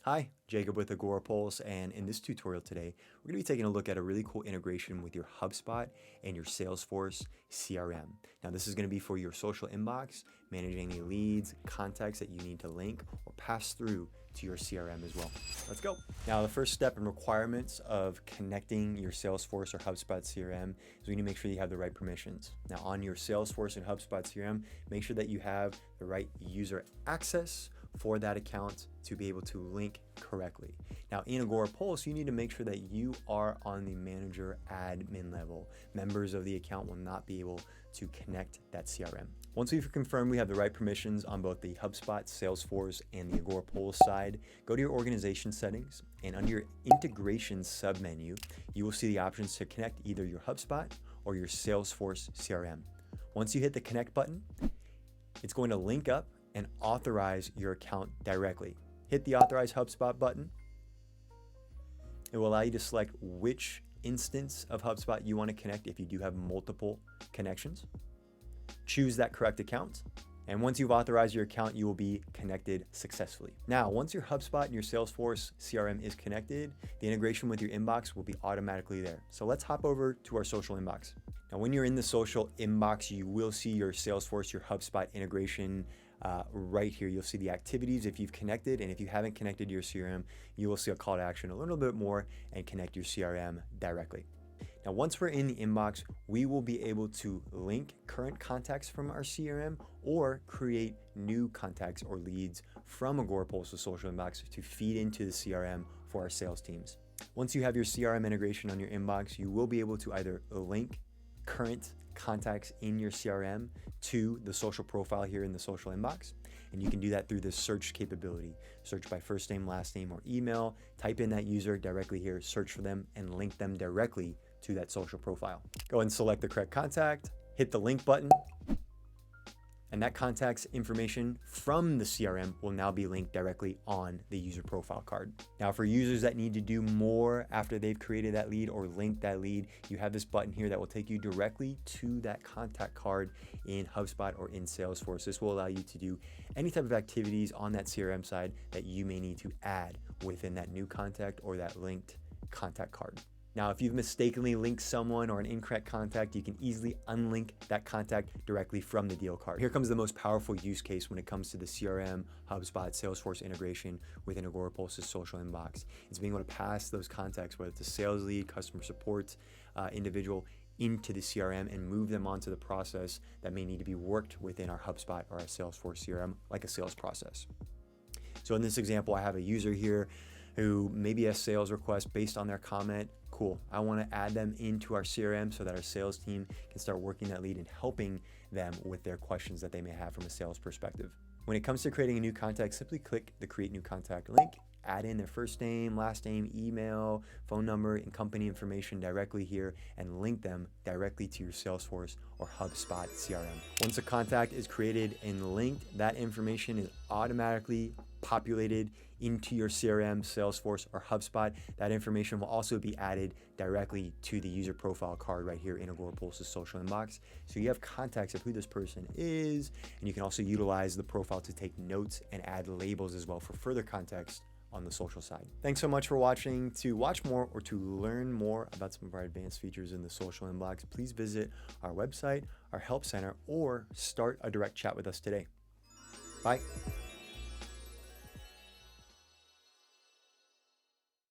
Hi, Jacob with Agorapulse, and in this tutorial today, we're going to be taking a look at a really cool integration with your HubSpot and your Salesforce CRM. Now, this is going to be for your social inbox, managing any leads, contacts that you need to link or pass through to your CRM as well. Let's go. Now, the first step and requirements of connecting your Salesforce or HubSpot CRM is we need to make sure you have the right permissions. Now, on your Salesforce and HubSpot CRM, make sure that you have the right user access for that account to be able to link correctly. Now in Agorapulse, you need to make sure that you are on the manager admin level. Members of the account will not be able to connect that CRM. Once we've confirmed we have the right permissions on both the HubSpot, Salesforce, and the Agorapulse side, go to your organization settings, and under your integration submenu, you will see the options to connect either your HubSpot or your Salesforce CRM. Once you hit the connect button, it's going to link up and authorize your account directly. Hit the Authorize HubSpot button. It will allow you to select which instance of HubSpot you want to connect if you do have multiple connections. Choose that correct account. And once you've authorized your account, you will be connected successfully. Now, once your HubSpot and your Salesforce CRM is connected, the integration with your inbox will be automatically there. So let's hop over to our social inbox. Now, when you're in the social inbox, you will see your Salesforce, your HubSpot integration right here. You'll see the activities if you've connected, and if you haven't connected to your CRM, you will see a call to action a little bit more and connect your CRM directly. Now, once we're in the inbox, we will be able to link current contacts from our CRM or create new contacts or leads from Agorapulse's social inbox to feed into the CRM for our sales teams. Once you have your CRM integration on your inbox, you will be able to either link current contacts in your CRM to the social profile here in the social inbox. And you can do that through this search capability. Search by first name, last name, or email, type in that user directly here, search for them, and link them directly to that social profile. Go ahead and select the correct contact, hit the link button, and that contact's information from the CRM will now be linked directly on the user profile card. Now, for users that need to do more after they've created that lead or linked that lead, you have this button here that will take you directly to that contact card in HubSpot or in Salesforce. This will allow you to do any type of activities on that CRM side that you may need to add within that new contact or that linked contact card. Now, if you've mistakenly linked someone or an incorrect contact, you can easily unlink that contact directly from the deal card. Here comes the most powerful use case when it comes to the CRM, HubSpot, Salesforce integration within Agorapulse's social inbox. It's being able to pass those contacts, whether it's a sales lead, customer support individual, into the CRM and move them onto the process that may need to be worked within our HubSpot or our Salesforce CRM, like a sales process. So in this example, I have a user here who maybe has sales request based on their comment. Cool, I want to add them into our CRM so that our sales team can start working that lead and helping them with their questions that they may have from a sales perspective. When it comes to creating a new contact, simply click the Create New Contact link, add in their first name, last name, email, phone number, and company information directly here, and link them directly to your Salesforce or HubSpot CRM. Once a contact is created and linked, that information is automatically populated into your CRM, Salesforce, or HubSpot. That information will also be added directly to the user profile card right here in Agorapulse's social inbox. So you have contacts of who this person is, and you can also utilize the profile to take notes and add labels as well for further context on the social side. Thanks so much for watching. To watch more or to learn more about some of our advanced features in the social inbox, please visit our website, our help center, or start a direct chat with us today. Bye.